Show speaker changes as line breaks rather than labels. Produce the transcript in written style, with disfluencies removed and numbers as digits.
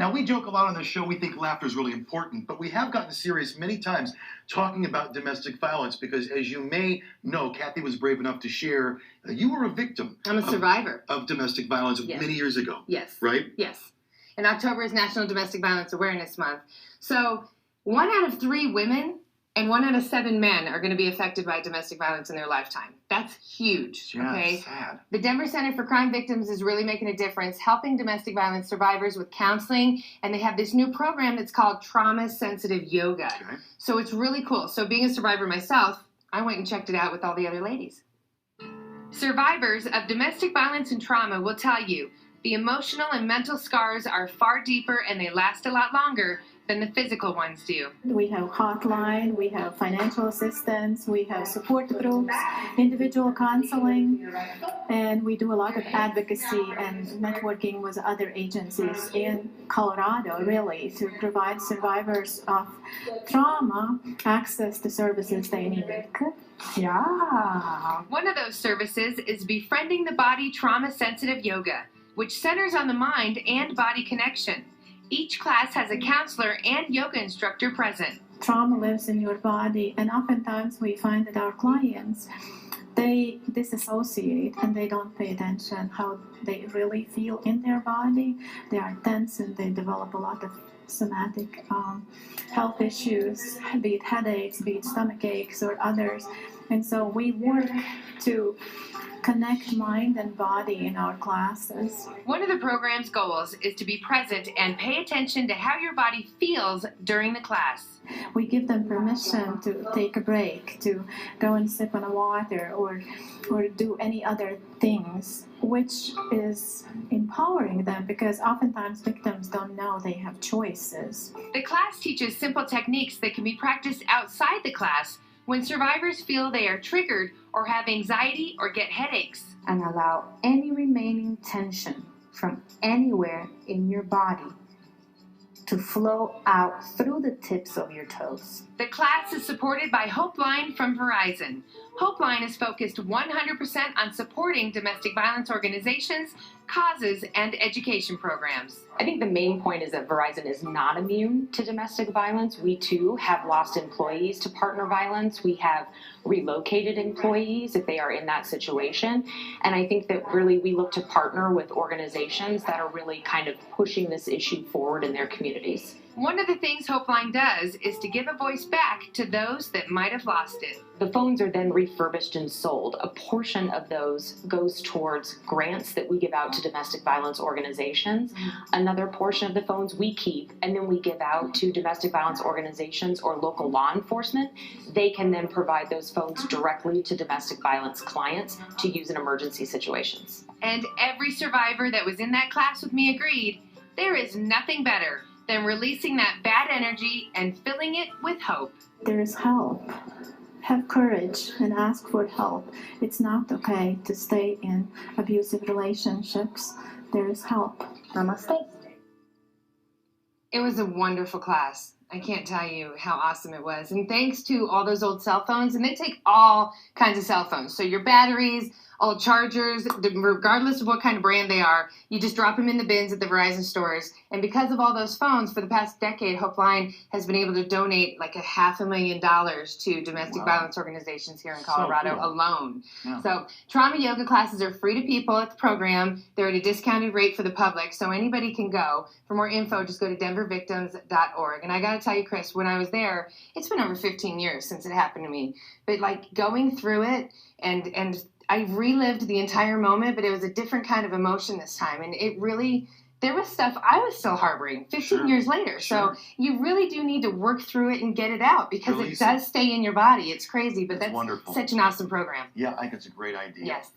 Now, we joke a lot on the show. We think laughter is really important, but we have gotten serious many times talking about domestic violence because, as you may know, Kathy was brave enough to share, you were a victim.
I'm a survivor.
Of domestic violence many years ago.
Yes.
Right?
Yes. And October is National Domestic Violence Awareness Month. So 1 out of 3 women and 1 out of 7 men are going to be affected by domestic violence in their lifetime. That's huge.
Yeah,
okay.
Sad.
The Denver Center for Crime Victims is really making a difference, helping domestic violence survivors with counseling, and they have this new program that's called trauma-sensitive yoga.
Okay.
So it's really cool. So being a survivor myself, I went and checked it out with all the other ladies. Survivors of domestic violence and trauma will tell you the emotional and mental scars are far deeper and they last a lot longer than the physical ones do.
We have hotline, we have financial assistance, we have support groups, individual counseling, and we do a lot of advocacy and networking with other agencies in Colorado, really, to provide survivors of trauma access to services they need.
Yeah. One of those services is Befriending the Body Trauma-Sensitive Yoga, which centers on the mind and body connection. Each class has a counselor and yoga instructor present.
Trauma lives in your body, and oftentimes we find that our clients, they disassociate and they don't pay attention how they really feel in their body. They are tense and they develop a lot of somatic health issues, be it headaches, be it stomach aches or others. And so we work to connect mind and body in our classes.
One of the program's goals is to be present and pay attention to how your body feels during the class.
We give them permission to take a break, to go and sip on a water or do any other things, which is empowering them because oftentimes victims don't know they have choices.
The class teaches simple techniques that can be practiced outside the class when survivors feel they are triggered or have anxiety or get headaches.
And allow any remaining tension from anywhere in your body to flow out through the tips of your toes.
The class is supported by Hopeline from Verizon. Hopeline is focused 100% on supporting domestic violence organizations, causes, and education programs.
I think the main point is that Verizon is not immune to domestic violence. We too have lost employees to partner violence. We have relocated employees if they are in that situation. And I think that really we look to partner with organizations that are really kind of pushing this issue forward in their communities.
One of the things Hopeline does is to give a voice back to those that might have lost it.
The phones are then refurbished and sold. A portion of those goes towards grants that we give out to domestic violence organizations. Another portion of the phones we keep, and then we give out to domestic violence organizations or local law enforcement. They can then provide those phones directly to domestic violence clients to use in emergency situations.
And every survivor that was in that class with me agreed, there is nothing better than releasing that bad energy and filling it with hope.
There is help. Have courage and ask for help. It's not okay to stay in abusive relationships. There is help.
Namaste.
It was a wonderful class. I can't tell you how awesome it was. And thanks to all those old cell phones, and they take all kinds of cell phones. So your batteries, old chargers, regardless of what kind of brand they are, you just drop them in the bins at the Verizon stores. And because of all those phones, for the past decade, Hopeline has been able to donate like $500,000 to domestic violence organizations here in Colorado alone. Yeah. So trauma yoga classes are free to people at the program. They're at a discounted rate for the public, so anybody can go. For more info, just go to denvervictims.org. And I got to tell you, Chris, when I was there, it's been over 15 years since it happened to me. But like going through it and I relived the entire moment, but it was a different kind of emotion this time. And it really, there was stuff I was still harboring 15 years later. So you really do need to work through it and get it out because it does stay in your body. It's crazy, but that's wonderful. Such an awesome program.
Yeah, I think it's a great idea.
Yes.